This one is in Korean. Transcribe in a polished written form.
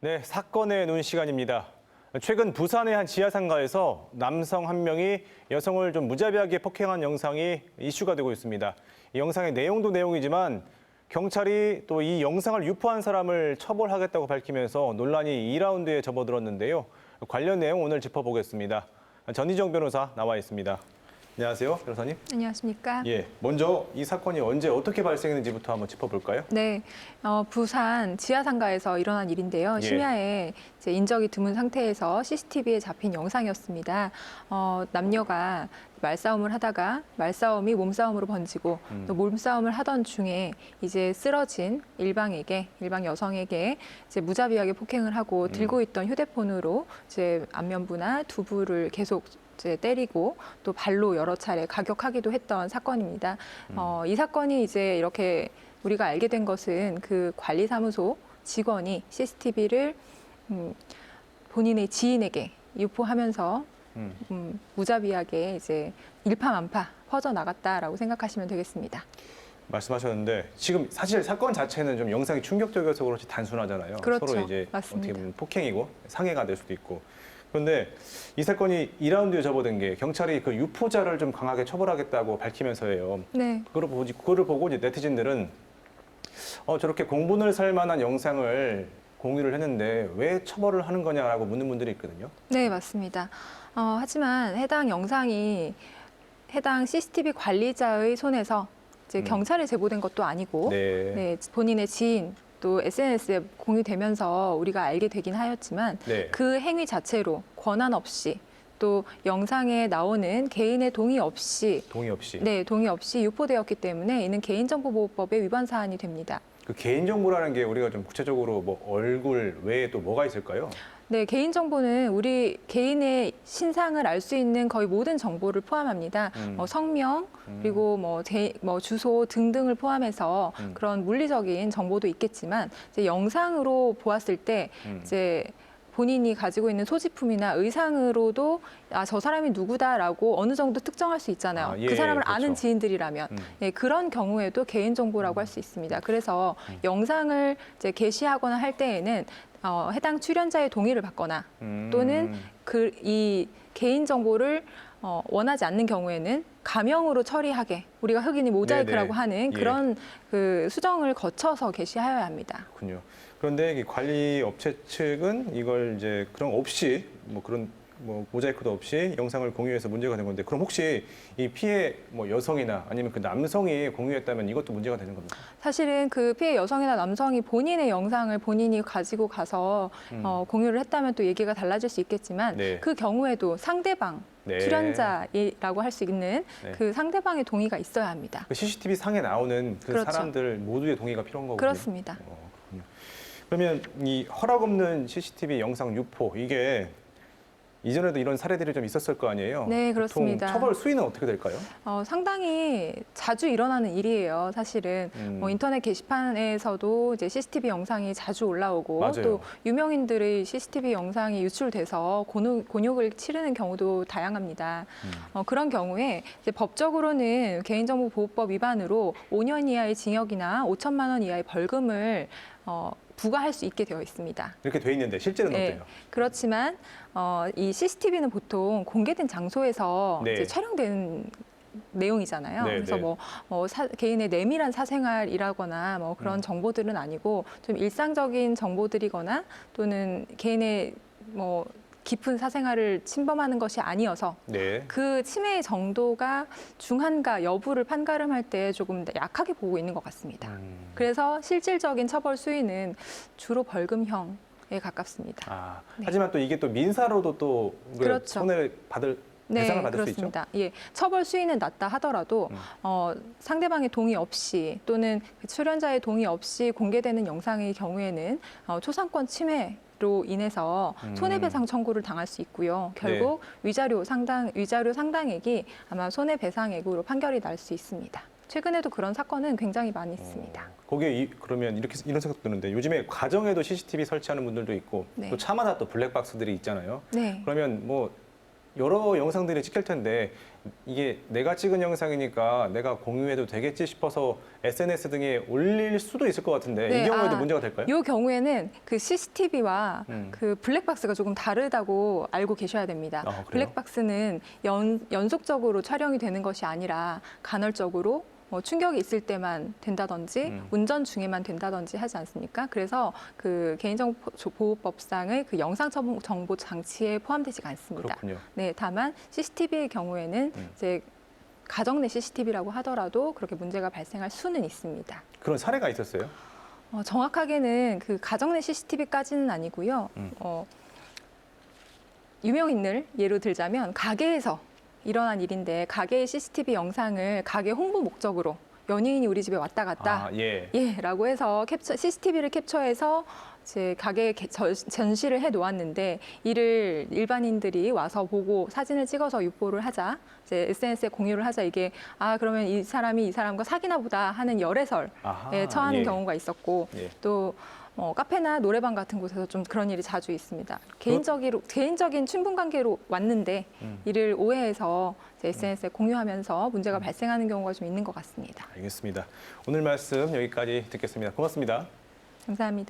네, 사건의 눈 시간입니다. 최근 부산의 한 지하상가에서 남성 한 명이 여성을 좀 무자비하게 폭행한 영상이 이슈가 되고 있습니다. 이 영상의 내용도 내용이지만 경찰이 또 이 영상을 유포한 사람을 처벌하겠다고 밝히면서 논란이 2라운드에 접어들었는데요. 관련 내용 오늘 짚어보겠습니다. 전희정 변호사 나와 있습니다. 안녕하세요, 변호사님. 안녕하십니까? 예, 먼저 이 사건이 언제 어떻게 발생했는지부터 한번 짚어볼까요? 네, 부산 지하상가에서 일어난 일인데요. 예. 심야에 이제 인적이 드문 상태에서 CCTV에 잡힌 영상이었습니다. 남녀가 말싸움을 하다가 말싸움이 몸싸움으로 번지고 또 몸싸움을 하던 중에 이제 쓰러진 일방 여성에게 이제 무자비하게 폭행을 하고 들고 있던 휴대폰으로 이제 안면부나 두부를 계속 이제 때리고 또 발로 여러 차례 가격하기도 했던 사건입니다. 이 사건이 이제 이렇게 우리가 알게 된 것은 그 관리사무소 직원이 CCTV를 본인의 지인에게 유포하면서 무자비하게 이제 일파만파 퍼져 나갔다라고 생각하시면 되겠습니다. 말씀하셨는데 지금 사실 사건 자체는 좀 영상이 충격적이어서 그렇지 단순하잖아요. 그렇죠. 서로 이제 맞습니다. 어떻게 보면 폭행이고 상해가 될 수도 있고. 그런데 이 사건이 2라운드에 접어든 게 경찰이 그 유포자를 좀 강하게 처벌하겠다고 밝히면서예요. 네. 그거를 보고 이제 네티즌들은 저렇게 공분을 살 만한 영상을 공유를 했는데 왜 처벌을 하는 거냐라고 묻는 분들이 있거든요. 네, 맞습니다. 하지만 해당 영상이 해당 CCTV 관리자의 손에서 이제 경찰에 제보된 것도 아니고 네. 네, 본인의 지인 또 SNS에 공유되면서 우리가 알게 되긴 하였지만 네. 그 행위 자체로 권한 없이 또 영상에 나오는 개인의 동의 없이 동의 없이. 네, 동의 없이 유포되었기 때문에 이는 개인정보보호법의 위반 사안이 됩니다. 그 개인정보라는 게 우리가 좀 구체적으로 뭐 얼굴 외에 또 뭐가 있을까요? 네, 개인정보는 우리 개인의 신상을 알 수 있는 거의 모든 정보를 포함합니다. 성명, 그리고 뭐 주소 등등을 포함해서 그런 물리적인 정보도 있겠지만 이제 영상으로 보았을 때 이제 본인이 가지고 있는 소지품이나 의상으로도 저 사람이 누구다라고 어느 정도 특정할 수 있잖아요. 예, 그 사람을 그렇죠. 아는 지인들이라면 네, 그런 경우에도 개인정보라고 할 수 있습니다. 그래서 영상을 이제 게시하거나 할 때에는 해당 출연자의 동의를 받거나 또는 이 개인 정보를 원하지 않는 경우에는 가명으로 처리하게 우리가 흔히 모자이크라고 네네. 하는 예. 그런 그 수정을 거쳐서 게시하여야 합니다. 그렇군요. 그런데 이 관리 업체 측은 이걸 이제 그런 없이 뭐 그런 뭐 모자이크도 없이 영상을 공유해서 문제가 된 건데 그럼 혹시 이 피해 뭐 여성이나 아니면 그 남성이 공유했다면 이것도 문제가 되는 겁니까? 사실은 그 피해 여성이나 남성이 본인의 영상을 본인이 가지고 가서 공유를 했다면 또 얘기가 달라질 수 있겠지만 네. 그 경우에도 상대방 네. 출연자라고 할 수 있는 네. 그 상대방의 동의가 있어야 합니다. 그 CCTV 상에 나오는 그 그렇죠. 사람들 모두의 동의가 필요한 거군요. 그렇습니다. 그렇군요. 그러면 이 허락 없는 CCTV 영상 유포 이게 이전에도 이런 사례들이 좀 있었을 거 아니에요? 네, 그렇습니다. 보통 처벌 수위는 어떻게 될까요? 상당히 자주 일어나는 일이에요. 사실은 뭐 인터넷 게시판에서도 이제 CCTV 영상이 자주 올라오고 맞아요. 또 유명인들의 CCTV 영상이 유출돼서 곤욕을 치르는 경우도 다양합니다. 그런 경우에 이제 법적으로는 개인정보보호법 위반으로 5년 이하의 징역이나 5천만 원 이하의 벌금을 부과할 수 있게 되어 있습니다. 이렇게 돼 있는데 실제는 네, 어때요? 그렇지만 이 CCTV는 보통 공개된 장소에서 네. 이제 촬영된 내용이잖아요. 네, 그래서 네. 개인의 내밀한 사생활이라거나 뭐 그런 정보들은 아니고 좀 일상적인 정보들이거나 또는 개인의 뭐 깊은 사생활을 침범하는 것이 아니어서 네. 그 침해의 정도가 중한가 여부를 판가름할 때 조금 약하게 보고 있는 것 같습니다. 그래서 실질적인 처벌 수위는 주로 벌금형에 가깝습니다. 네. 하지만 또 이게 또 민사로도 또 그렇죠. 손해를 받을 배상을 받을 수 있죠. 그렇습니다. 예, 처벌 수위는 낮다 하더라도 상대방의 동의 없이 또는 그 출연자의 동의 없이 공개되는 영상의 경우에는 초상권 침해로 인해서 손해배상 청구를 당할 수 있고요. 결국 위자료 상당액이 아마 손해배상액으로 판결이 날 수 있습니다. 최근에도 그런 사건은 굉장히 많이 있습니다. 거기에 그러면 이런 생각도 드는데 요즘에 가정에도 CCTV 설치하는 분들도 있고 네. 또 차마다 또 블랙박스들이 있잖아요. 네. 그러면 뭐 여러 영상들이 찍힐 텐데 이게 내가 찍은 영상이니까 내가 공유해도 되겠지 싶어서 SNS 등에 올릴 수도 있을 것 같은데 네, 이 경우에도 문제가 될까요? 이 경우에는 그 CCTV와 그 블랙박스가 조금 다르다고 알고 계셔야 됩니다. 아, 그래요? 블랙박스는 연속적으로 촬영이 되는 것이 아니라 간헐적으로 충격이 있을 때만 된다든지 운전 중에만 된다든지 하지 않습니까? 그래서 그 개인정보보호법상의 그 영상정보 장치에 포함되지가 않습니다. 그렇군요. 네, 다만 CCTV의 경우에는 이제 가정 내 CCTV라고 하더라도 그렇게 문제가 발생할 수는 있습니다. 그런 사례가 있었어요? 정확하게는 그 가정 내 CCTV까지는 아니고요. 유명인을 예로 들자면 가게에서 일어난 일인데 가게의 CCTV 영상을 가게 홍보 목적으로 연예인이 우리 집에 왔다 갔다 아, 예. 라고 해서 CCTV를 캡처해서 이제 가게에 전시를 해 놓았는데 이를 일반인들이 와서 보고 사진을 찍어서 유포를 하자 이제 SNS에 공유를 하자 이게 그러면 이 사람이 이 사람과 사귀나 보다 하는 열애설에 아하, 처하는 예. 경우가 있었고 예. 또 카페나 노래방 같은 곳에서 좀 그런 일이 자주 있습니다. 개인적인 친분 관계로 왔는데 이를 오해해서 SNS에 공유하면서 문제가 발생하는 경우가 좀 있는 것 같습니다. 알겠습니다. 오늘 말씀 여기까지 듣겠습니다. 고맙습니다. 감사합니다.